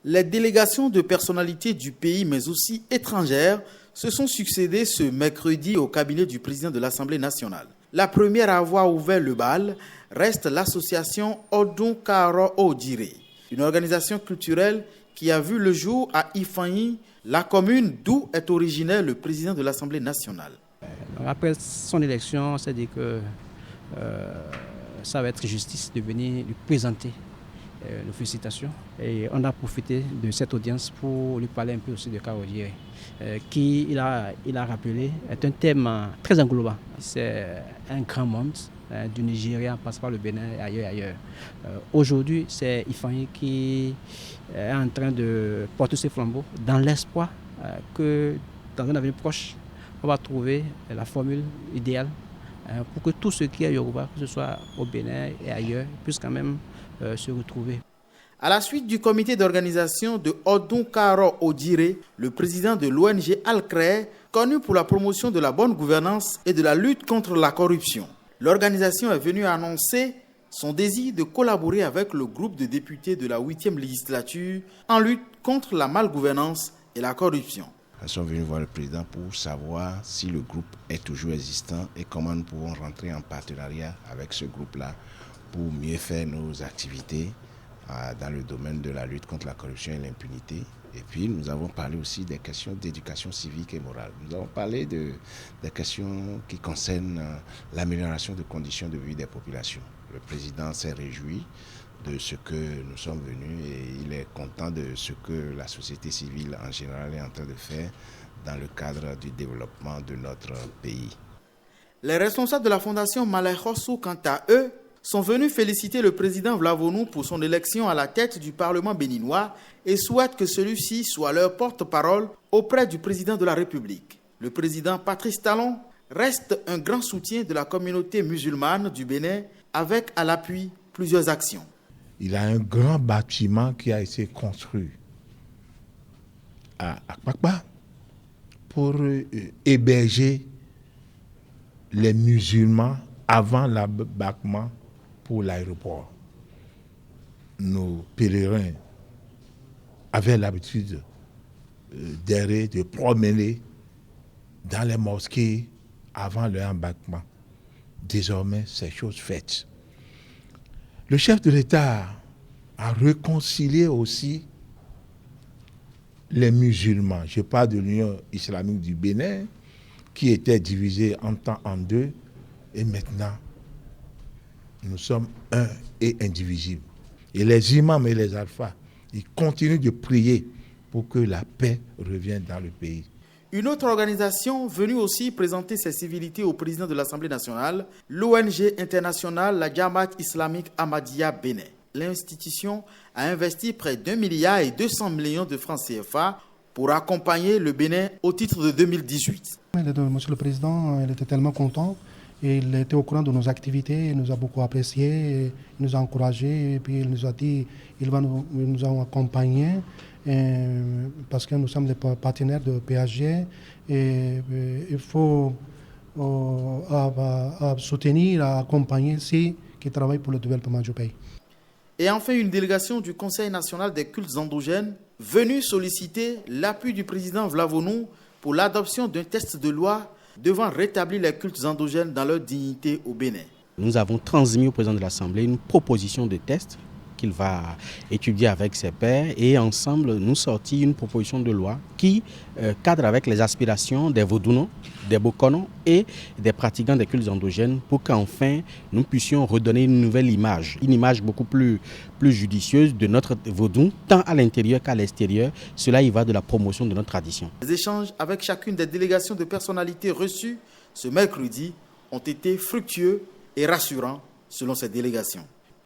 Les délégations de personnalités du pays, mais aussi étrangères, se sont succédées ce mercredi au cabinet du président de l'Assemblée nationale. La première à avoir ouvert le bal reste l'association Odun Karo Odire, une organisation culturelle qui a vu le jour à Ifanyi, la commune d'où est originaire le président de l'Assemblée nationale. Après son élection, on s'est dit que ça va être justice de venir lui présenter nos félicitations. Et on a profité de cette audience pour lui parler un peu aussi de Karo Odire, qui, il a rappelé, est un thème très englobant. C'est un grand monde, du Nigeria, passe par le Bénin et ailleurs. Aujourd'hui, c'est Ifanyi qui est en train de porter ses flambeaux dans l'espoir que dans un avenir proche, on va trouver la formule idéale pour que tout ce qui est Yoruba, que ce soit au Bénin et ailleurs, puisse quand même se retrouver. À la suite du comité d'organisation de Odun Karo Odire, le président de l'ONG Al-Cré, connu pour la promotion de la bonne gouvernance et de la lutte contre la corruption. L'organisation est venue annoncer son désir de collaborer avec le groupe de députés de la 8e législature en lutte contre la malgouvernance et la corruption. Nous sommes venus voir le président pour savoir si le groupe est toujours existant et comment nous pouvons rentrer en partenariat avec ce groupe-là pour mieux faire nos activités dans le domaine de la lutte contre la corruption et l'impunité. Et puis nous avons parlé aussi des questions d'éducation civique et morale. Nous avons parlé des questions qui concernent l'amélioration des conditions de vie des populations. Le président s'est réjoui de ce que nous sommes venus et il est content de ce que la société civile en général est en train de faire dans le cadre du développement de notre pays. Les responsables de la fondation Malay Hossou, quant à eux, sont venus féliciter le président Vlavonou pour son élection à la tête du Parlement béninois et souhaitent que celui-ci soit leur porte-parole auprès du président de la République. Le président Patrice Talon reste un grand soutien de la communauté musulmane du Bénin avec à l'appui plusieurs actions. Il a un grand bâtiment qui a été construit à Akpakpa pour héberger les musulmans avant l'abattement pour l'aéroport. Nos pèlerins avaient l'habitude d'errer, de promener dans les mosquées avant leur embarquement. Désormais, c'est chose faite. Le chef de l'État a réconcilié aussi les musulmans. Je parle de l'Union islamique du Bénin, qui était divisée en deux, et maintenant, nous sommes un et indivisibles. Et les imams et les alphas, ils continuent de prier pour que la paix revienne dans le pays. Une autre organisation venue aussi présenter ses civilités au président de l'Assemblée nationale, l'ONG internationale, la Jamaat islamique Ahmadiyya Bénin. L'institution a investi près d'1,2 milliard de francs CFA pour accompagner le Bénin au titre de 2018. Monsieur le Président, il était tellement content. Il était au courant de nos activités, il nous a beaucoup appréciés, il nous a encouragés, et puis il nous a dit qu'il va nous accompagner parce que nous sommes des partenaires de PSG et il faut soutenir, accompagner ceux qui travaillent pour le développement du pays. Et enfin, une délégation du Conseil national des cultes endogènes venue solliciter l'appui du président Vlavonou pour l'adoption d'un texte de loi devant rétablir les cultes endogènes dans leur dignité au Bénin. Nous avons transmis au président de l'Assemblée une proposition de texte qu'il va étudier avec ses pairs et ensemble nous sortir une proposition de loi qui cadre avec les aspirations des Vaudounos, des Bokonos et des pratiquants des cultes endogènes pour qu'enfin nous puissions redonner une nouvelle image, une image beaucoup plus judicieuse de notre Vaudou, tant à l'intérieur qu'à l'extérieur. Cela y va de la promotion de notre tradition. Les échanges avec chacune des délégations de personnalités reçues ce mercredi ont été fructueux et rassurants selon ces délégations.